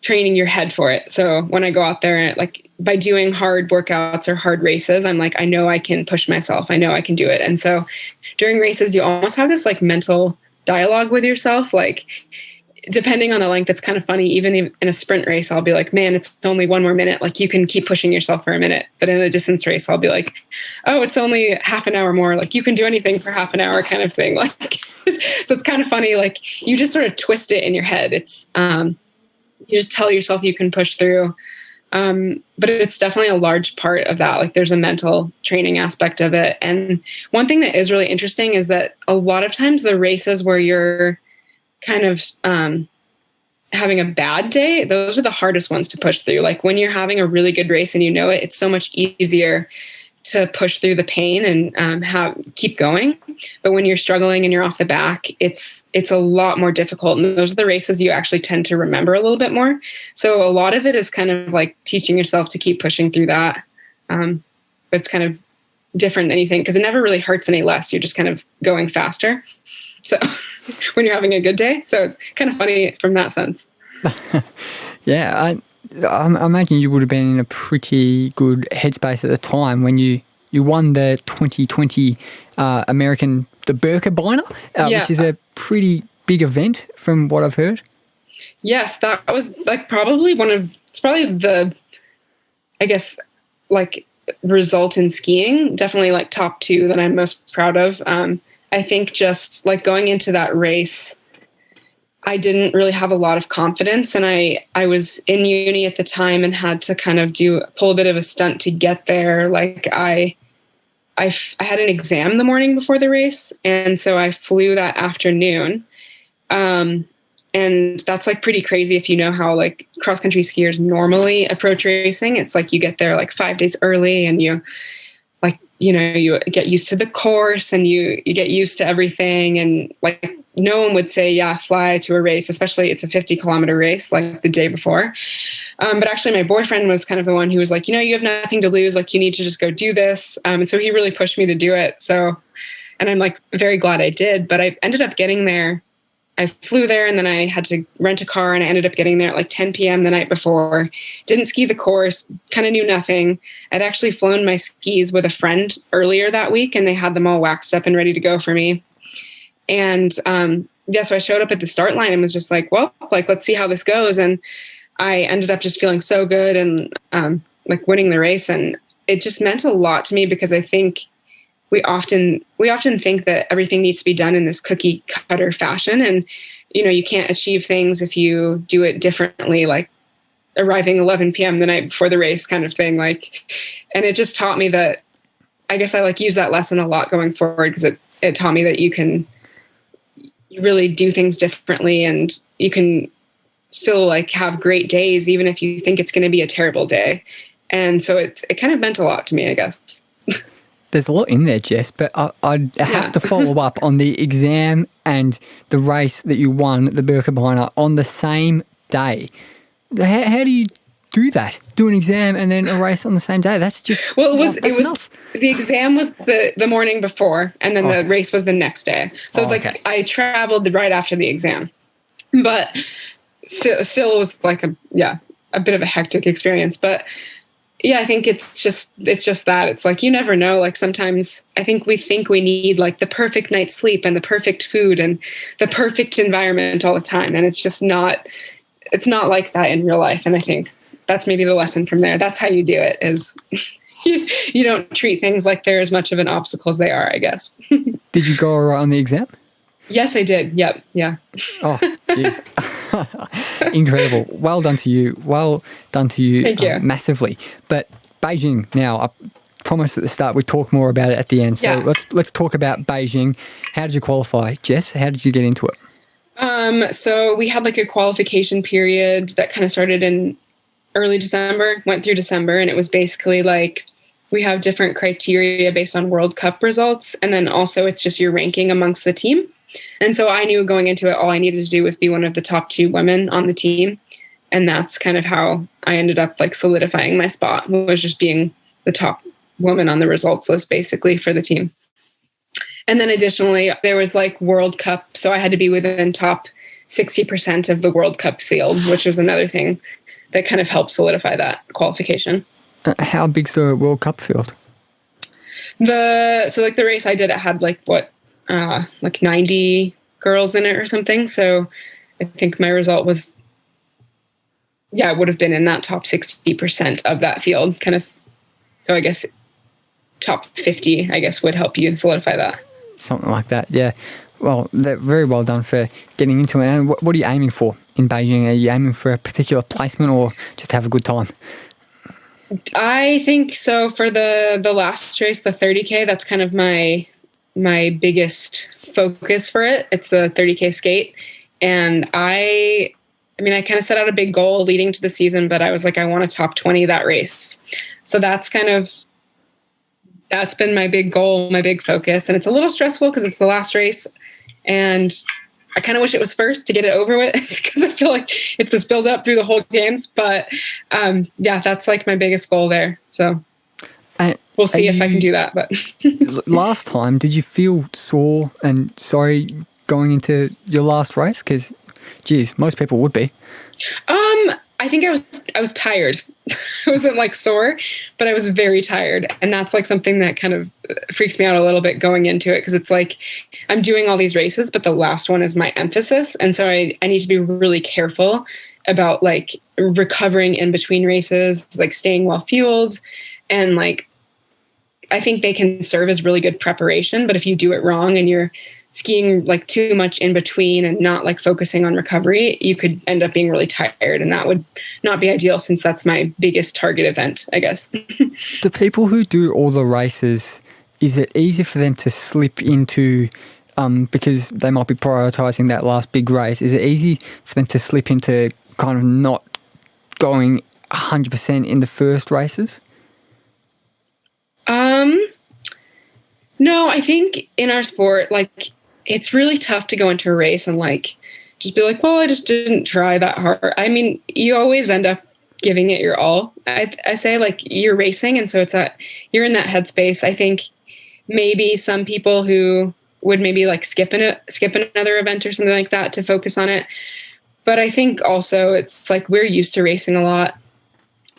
training your head for it. So when I go out there, like by doing hard workouts or hard races, I'm like, I know I can push myself. I know I can do it. And so during races, you almost have this like mental dialogue with yourself. Like depending on the length, it's kind of funny. Even in a sprint race, I'll be like, man, it's only one more minute. Like you can keep pushing yourself for a minute. But in a distance race, I'll be like, oh, it's only half an hour more. Like you can do anything for half an hour kind of thing. Like, so it's kind of funny. Like you just sort of twist it in your head. It's, you just tell yourself you can push through. But it's definitely a large part of that. Like there's a mental training aspect of it. And one thing that is really interesting is that a lot of times the races where you're kind of having a bad day, those are the hardest ones to push through. Like when you're having a really good race and you know it, it's so much easier to push through the pain and keep going. But when you're struggling and you're off the back, it's a lot more difficult. And those are the races you actually tend to remember a little bit more. So a lot of it is kind of like teaching yourself to keep pushing through that. But it's kind of different than you think because it never really hurts any less. You're just kind of going faster. So when you're having a good day. So it's kind of funny from that sense. Yeah, I imagine you would have been in a pretty good headspace at the time when you won the 2020 American, the Birkebeiner, which is a pretty big event from what I've heard. Yes, that was like probably it's probably the, I guess, like result in skiing, definitely like top 2 that I'm most proud of. I think just like going into that race, I didn't really have a lot of confidence, and I was in uni at the time and had to kind of pull a bit of a stunt to get there. Like I had an exam the morning before the race, and so I flew that afternoon. And that's like pretty crazy if you know how like cross country skiers normally approach racing. It's like you get there like 5 days early, and you get used to the course and you get used to everything. And like no one would say, yeah, fly to a race, especially it's a 50-kilometer race like the day before. But actually my boyfriend was kind of the one who was like, you have nothing to lose. Like you need to just go do this. And so he really pushed me to do it. So, and I'm like very glad I did, but I ended up getting there. I flew there and then I had to rent a car, and I ended up getting there at like 10 p.m. the night before. Didn't ski the course, kind of knew nothing. I'd actually flown my skis with a friend earlier that week, and they had them all waxed up and ready to go for me. And so I showed up at the start line and was just like, well, like, let's see how this goes. And I ended up just feeling so good and like winning the race. And it just meant a lot to me because I think we often think that everything needs to be done in this cookie cutter fashion. And, you can't achieve things if you do it differently, like arriving 11 p.m. the night before the race kind of thing. Like, and it just taught me that, I guess I like use that lesson a lot going forward because it taught me that you really do things differently, and you can still like have great days, even if you think it's going to be a terrible day. And so it kind of meant a lot to me, I guess. There's a lot in there, Jess, but I'd have to follow up on the exam and the race that you won, the Birkebeiner, on the same day. How do you do that? Do an exam and then a race on the same day? That's just nuts. The exam was the morning before, and then the race was the next day. So it was like I traveled right after the exam, but still it was like a bit of a hectic experience. But yeah, I think it's just that. It's like, you never know. Like sometimes I think we need like the perfect night's sleep and the perfect food and the perfect environment all the time. And it's not like that in real life. And I think that's maybe the lesson from there. That's how you do it, is you don't treat things like they're as much of an obstacle as they are, I guess. Did you go all right on the exam? Yes, I did. Yep. Yeah. Oh, jeez. Incredible. Well done to you. Thank you. Massively. But Beijing now, I promised at the start we'd talk more about it at the end. So let's talk about Beijing. How did you qualify, Jess? How did you get into it? So we had like a qualification period that kind of started in early December, went through December, and it was basically like we have different criteria based on World Cup results. And then also it's just your ranking amongst the team. And so I knew going into it, all I needed to do was be one of the top 2 women on the team. And that's kind of how I ended up like solidifying my spot, was just being the top woman on the results list basically for the team. And then additionally, there was like World Cup. So I had to be within top 60% of the World Cup field, which was another thing that kind of helped solidify that qualification. How big's the World Cup field? So like the race I did, it had like 90 girls in it or something. So I think my result was, it would have been in that top 60% of that field kind of. So I guess top 50, I guess, would help you solidify that. Something like that. Yeah. Well, very well done for getting into it. And what are you aiming for in Beijing? Are you aiming for a particular placement or just have a good time? I think so. For the last race, the 30K, that's kind of my biggest focus for it. It's the 30K skate. And I mean, I kind of set out a big goal leading to the season, but I was like, I want to top 20 that race. So that's been my big goal, my big focus. And it's a little stressful because it's the last race. And I kind of wish it was first to get it over with because I feel like it's this build up through the whole games. But yeah, that's like my biggest goal there. So we'll see if I can do that. But last time, did you feel sore and sorry going into your last race? Because, geez, most people would be. I think I was tired. I wasn't like sore, but I was very tired. And that's like something that kind of freaks me out a little bit going into it. Cause it's like, I'm doing all these races, but the last one is my emphasis. And so I need to be really careful about like recovering in between races, like staying well fueled. And like, I think they can serve as really good preparation, but if you do it wrong and you're skiing like too much in between and not like focusing on recovery, you could end up being really tired, and that would not be ideal since that's my biggest target event, I guess. The people who do all the races, is it easy for them to slip into, because they might be prioritizing that last big race, is it easy for them to slip into kind of not going 100% in the first races? No, I think in our sport, like, it's really tough to go into a race and like just be like, well, I just didn't try that hard. I mean, you always end up giving it your all. I say like you're racing, and so you're in that headspace. I think maybe some people who would maybe like skip another event or something like that to focus on it. But I think also it's like we're used to racing a lot,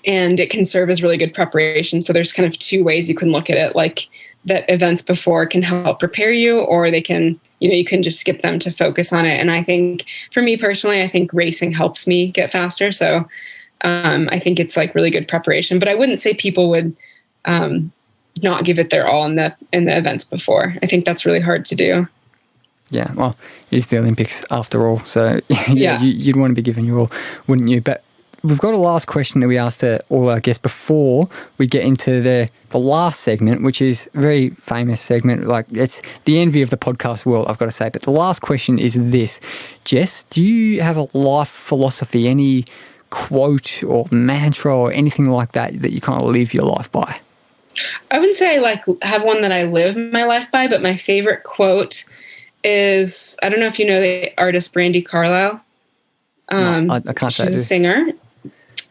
and it can serve as really good preparation. So there's kind of two ways you can look at it, like that events before can help prepare you, or they can, you can just skip them to focus on it. And I think for me personally, I think racing helps me get faster. So I think it's like really good preparation, but I wouldn't say people would not give it their all in the events before. I think that's really hard to do. Yeah, well, it's the Olympics after all. So yeah. You'd want to be giving your all, wouldn't you? But we've got a last question that we asked all our guests before we get into the last segment, which is a very famous segment. Like, it's the envy of the podcast world, I've got to say. But the last question is this. Jess, do you have a life philosophy, any quote or mantra or anything like that you kind of live your life by? I wouldn't say I like have one that I live my life by, but my favorite quote is, I don't know if you know the artist Brandi Carlile. No, I can't say. She's a singer.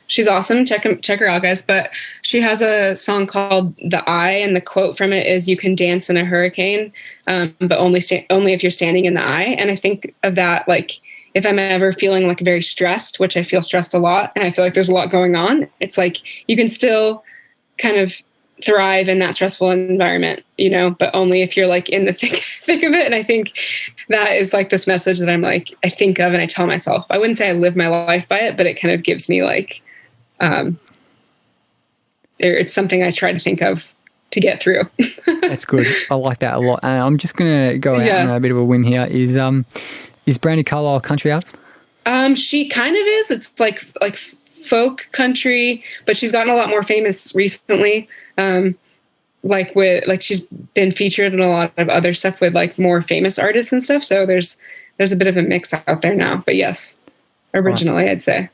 She's awesome. Check her out, guys. But she has a song called "The Eye," and the quote from it is, "You can dance in a hurricane, but only if you're standing in the eye." And I think of that, like, if I'm ever feeling like very stressed, which I feel stressed a lot, and I feel like there's a lot going on, it's like you can still kind of thrive in that stressful environment, but only if you're like in the thick of it. And I think that is like this message that I'm like, I think of and I tell myself. I wouldn't say I live my life by it, but it kind of gives me like, it's something I try to think of to get through. That's good. I like that a lot. And I'm just going to go out on a bit of a whim here. Is Brandi Carlile a country artist? She kind of is. It's like folk country, but she's gotten a lot more famous recently. She's been featured in a lot of other stuff with like more famous artists and stuff. So there's a bit of a mix out there now. But yes, originally I'd say.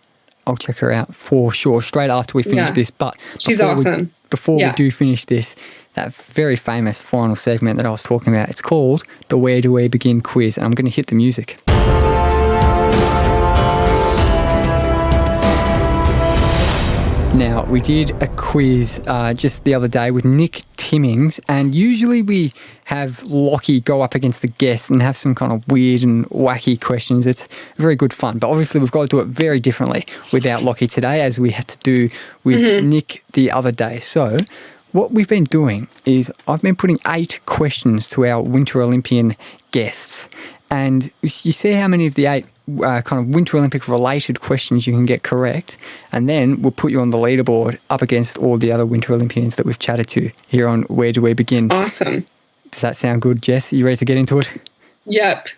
I'll check her out for sure straight after we finish this. But she's awesome. Before we do finish this, that very famous final segment that I was talking about, it's called the Where Do We Begin quiz. And I'm going to hit the music. Now, we did a quiz just the other day with Nick Timmings, and usually we have Lockie go up against the guests and have some kind of weird and wacky questions. It's very good fun, but obviously we've got to do it very differently without Lockie today, as we had to do with Nick the other day. So what we've been doing is I've been putting 8 questions to our Winter Olympian guests, and you see how many of the 8 kind of Winter Olympic related questions you can get correct, and then we'll put you on the leaderboard up against all the other Winter Olympians that we've chatted to here on Where Do We Begin. Awesome. Does that sound good, Jess? Are you ready to get into it? Yep.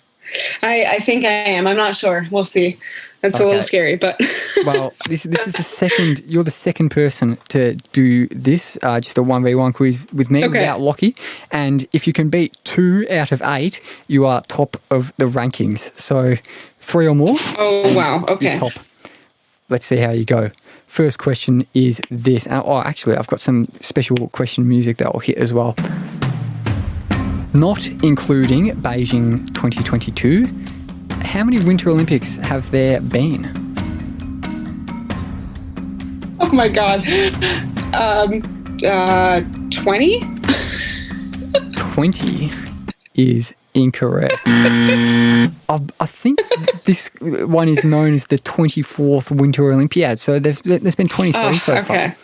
I think I am. I'm not sure. We'll see. That's a little scary, but well, this is the second. You're the second person to do this. Just a 1v1 quiz with me without Lockie. And if you can beat 2 out of 8, you are top of the rankings. So 3 or more. Oh wow! Okay. Top. Let's see how you go. First question is this. Actually, I've got some special question music that I'll hit as well. Not including Beijing 2022, how many Winter Olympics have there been? Oh my God. 20? 20 is incorrect. I think this one is known as the 24th Winter Olympiad. So there's been 23 so far.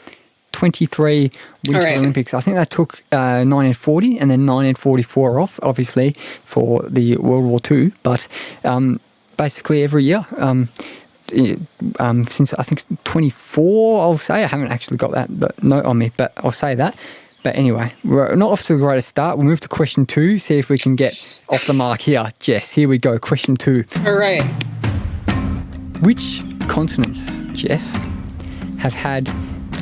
23 Winter Olympics. I think that took 1940 and then 1944 off, obviously, for the World War II. But basically every year, since I think 24, I'll say. I haven't actually got that note on me, but I'll say that. But anyway, we're not off to the greatest start. We'll move to question 2, see if we can get off the mark here. Jess, here we go. Question 2. All right. Which continents, Jess, have had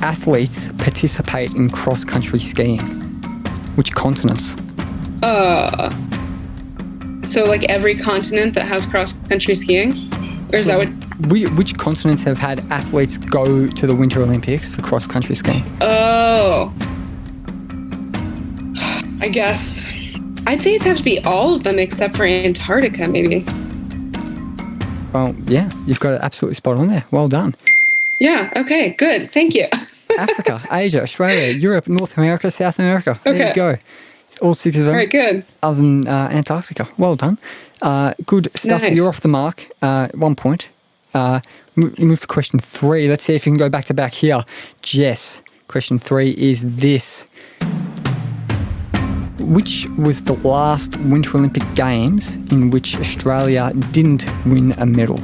athletes participate in cross-country skiing? Which continents? So like every continent that has cross-country skiing? Or is that what? Which continents have had athletes go to the Winter Olympics for cross-country skiing? Oh. I guess. I'd say it's have to be all of them except for Antarctica, maybe. Well, yeah, you've got it absolutely spot on there. Well done. Yeah, okay, good. Thank you. Africa, Asia, Australia, Europe, North America, South America. Okay. There you go. All 6 of them. All right, good. Other than Antarctica. Well done. Good stuff. Nice. You're off the mark. 1 point. Move to question 3. Let's see if you can go back to back here. Jess, question 3 is this. Which was the last Winter Olympic Games in which Australia didn't win a medal?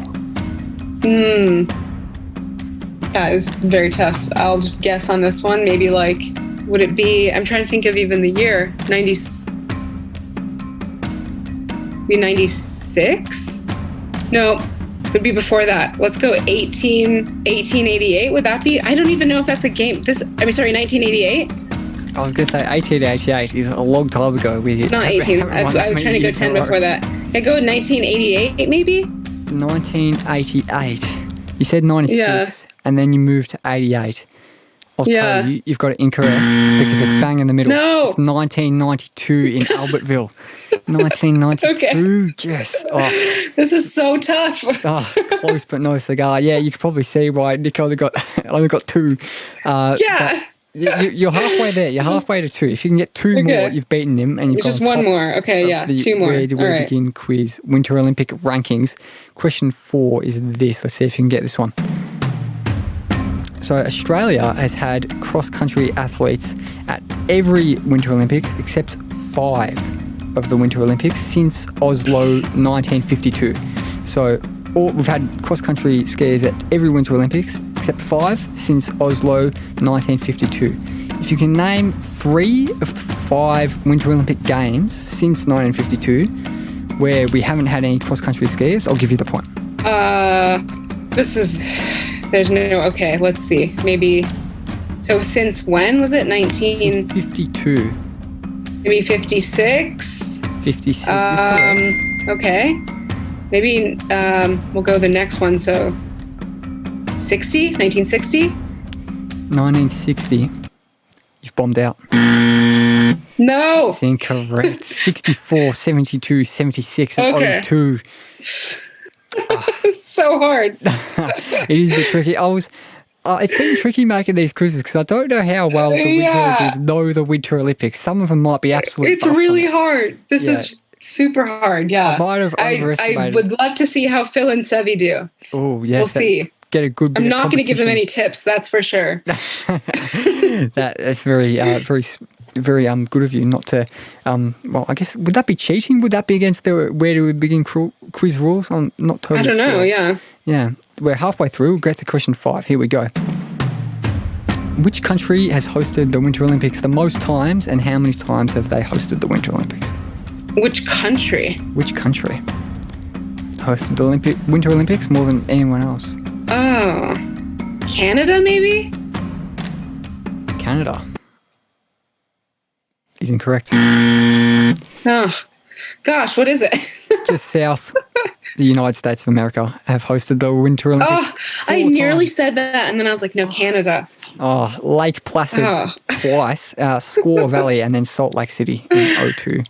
That is very tough. I'll just guess on this one. Maybe like, would it be, I'm trying to think of even the year, 96? No, it would be before that. Let's go 1888. Would that be? I don't even know if that's a game. 1988? I was going to say 1888 is a long time ago. Not 18. I was trying to go 10 before that. I go 1988 maybe? 1988. You said 96 and then you moved to 88. I'll tell you, you've got it incorrect because it's bang in the middle. No. It's 1992 in Albertville. 1992, Jess. Oh. This is so tough. Close but no cigar. Yeah, you can probably see why Nick only got 2. You're halfway there. You're halfway to 2. If you can get 2 more, you've beaten him. And you've just one more. Okay, yeah, 2 more. Where do we begin quiz? Winter Olympic rankings. Question 4 is this. Let's see if you can get this one. So Australia has had cross-country athletes at every Winter Olympics except 5 of the Winter Olympics since Oslo 1952. So we've had cross-country skiers at every Winter Olympics except 5 since Oslo 1952. If you can name 3 of the 5 Winter Olympic Games since 1952 where we haven't had any cross-country skiers, I'll give you the point. Okay, let's see. Maybe, so since when was it? 1952. Maybe 56? 56 okay. Maybe we'll go the next one, so 1960? 1960. You've bombed out. No! It's incorrect. 64, 72, 76, and 02. It's so hard. It is a bit tricky. It's been tricky making these quizzes because I don't know how well the Winter Olympics know the Winter Olympics. Some of them might be absolutely. It's really hard. This is super hard. Yeah, I might have overestimated. I would love to see how Phil and Sevi do. Oh yes, we'll see. Get a good. I'm not going to give them any tips. That's for sure. That's very good of you not to. Well, I guess would that be cheating? Would that be against the where do we begin quiz rules? I'm not totally. I don't know. Sure. Yeah. We're halfway through. We'll get to question 5. Here we go. Which country has hosted the Winter Olympics the most times, and how many times have they hosted the Winter Olympics? Which country? Which country? hosted the Winter Olympics more than anyone else. Oh. Canada, maybe? Canada is incorrect. Oh, gosh, what is it? Just south, the United States of America have hosted the Winter Olympics. I nearly said that, and then I was like, no, Canada. Oh, Lake Placid twice, Squaw Valley, and then Salt Lake City in 02,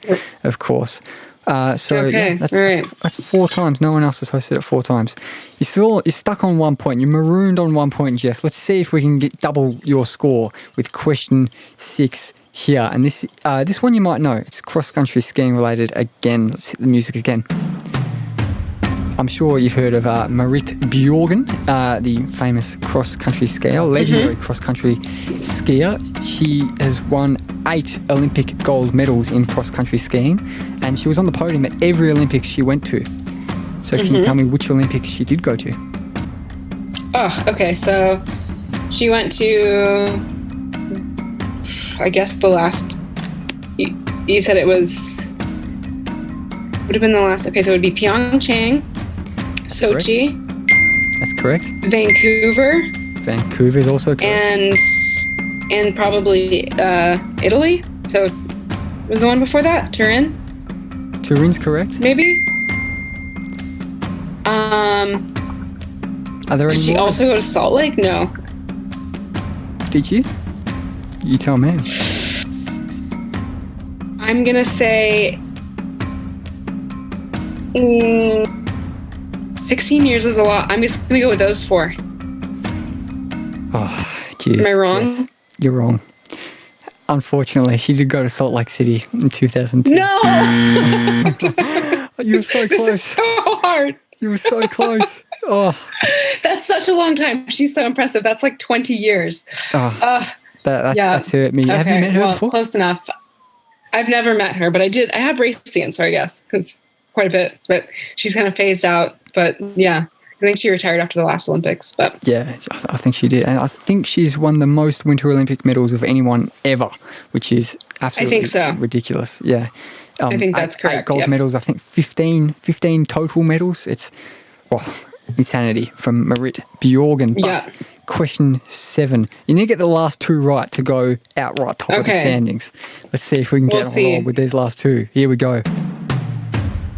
of course. That's 4 times. No one else has hosted it 4 times. You're stuck on 1 point. You're marooned on 1 point, Jess. Let's see if we can get double your score with question 6 here. And this one you might know. It's cross-country skiing related again. Let's hit the music again. I'm sure you've heard of Marit Bjorgen, the famous cross-country skier, legendary cross-country skier. She has won 8 Olympic gold medals in cross-country skiing, and she was on the podium at every Olympics she went to. So can you tell me which Olympics she did go to? Oh, okay. So she went to, I guess, the last, you said it was, would have been the last, okay, so it would be Pyeongchang, Sochi. Correct. That's correct. Vancouver. Vancouver is also correct. And probably Italy. So was the one before that? Turin? Turin's correct. Maybe? Are there any Did she more? also go to Salt Lake? No. Did you? You tell me. I'm going to say 16 years is a lot. I'm just going to go with those 4. Oh, jeez. Am I wrong? Yes, you're wrong. Unfortunately, she did go to Salt Lake City in 2002. No! You were so close. This is so hard. You were so close. Oh. That's such a long time. She's so impressive. That's like 20 years. That's hurt me. Okay, Have you met her before? Close enough. I've never met her, but I have raced against her, I guess, because quite a bit. But she's kind of phased out. But yeah, I think she retired after the last Olympics. But yeah, I think she did. And I think she's won the most Winter Olympic medals of anyone ever, which is absolutely ridiculous. Yeah. I think that's correct. 8 gold medals, I think 15 total medals. It's insanity from Marit Bjorgen. But question 7. You need to get the last 2 right to go outright top of the standings. Let's see if we can get on roll with these last 2. Here we go.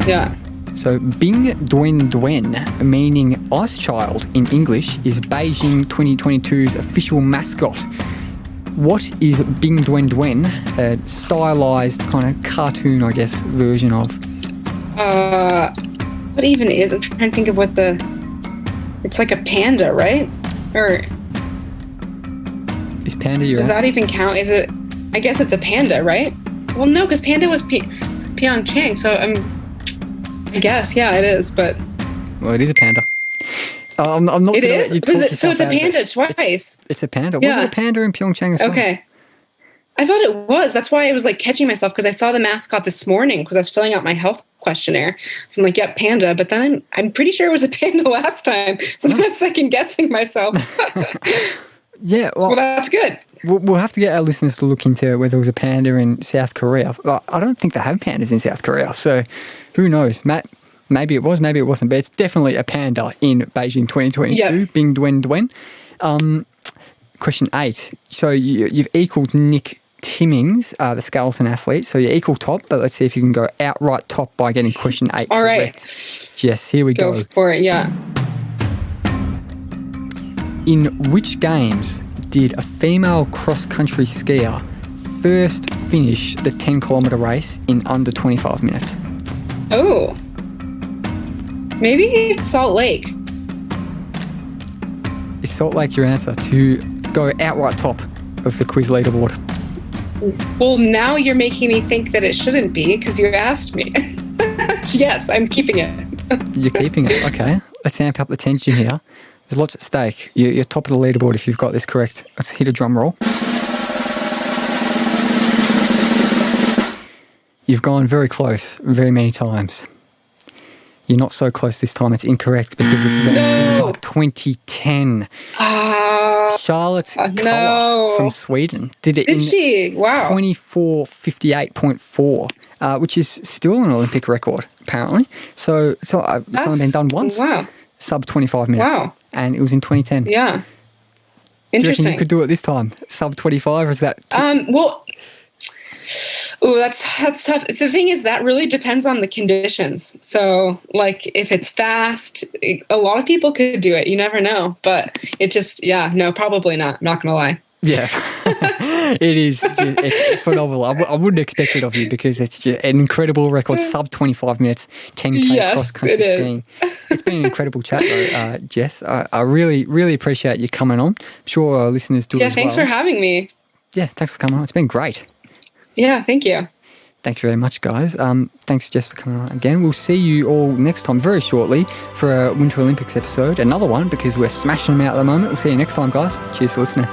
Yeah. So Bing Duen Duen, meaning ice child in English, is Beijing 2022's official mascot. What is Bing Duen Duen? A stylized kind of cartoon, I guess, version of? What even is? I'm trying to think of what it's like a panda, right? Or is panda your answer? Does that even count? Is it? I guess it's a panda, right? Well, no, because panda was Pyeongchang, so I guess, yeah, it is, but... Well, it is a panda. I'm not going to let you talk yourself So it's a out of panda twice. It's a panda. Was it a panda in Pyeongchang as well? Okay. I thought it was. That's why I was like catching myself, because I saw the mascot this morning because I was filling out my health questionnaire. So I'm like, yep, panda. But then I'm pretty sure it was a panda last time. So I'm second guessing myself. Yeah. Well, that's good. We'll have to get our listeners to look into whether it was a panda in South Korea. I don't think they have pandas in South Korea. So who knows? Maybe it was, maybe it wasn't. But it's definitely a panda in Beijing 2022. Yep. Bing Duen Duen. Question 8. So you've equaled Nick Timmings, the skeleton athlete. So you're equal top, but let's see if you can go outright top by getting question 8 All correct. Right. Jess, here we go. Go for it, yeah. In which games did a female cross-country skier first finish the 10-kilometre race in under 25 minutes? Oh. Maybe it's Salt Lake. Is Salt Lake your answer to go outright top of the quiz leaderboard? Well, now you're making me think that it shouldn't be because you asked me. Yes, I'm keeping it. You're keeping it. Okay. Let's amp up the tension here. There's lots at stake. You're top of the leaderboard if you've got this correct. Let's hit a drum roll. You've gone very close very many times. You're not so close this time. It's incorrect because it's Vancouver 2010. Charlotte Koller no. from Sweden did it Did she? Wow. 24:58.4, which is still an Olympic record, apparently. So it's only been done once. Wow. Sub 25 minutes. Wow. And it was in 2010. Yeah. Do you reckon Interesting. you could do it this time? Sub 25, or is that Well, that's tough. The thing is, that really depends on the conditions. So, like, if it's fast, a lot of people could do it. You never know. But it just, no, probably not. Not going to lie. Yeah, it is it's phenomenal. I wouldn't expect it of you because it's just an incredible record, sub 25 minutes, 10K cross-country skiing. It's been an incredible chat, though, Jess. I really, really appreciate you coming on. I'm sure our listeners do as well. Yeah, thanks for having me. Yeah, thanks for coming on. It's been great. Yeah, thank you. Thank you very much, guys. Thanks, Jess, for coming on again. We'll see you all next time very shortly for a Winter Olympics episode. Another one because we're smashing them out at the moment. We'll see you next time, guys. Cheers for listening.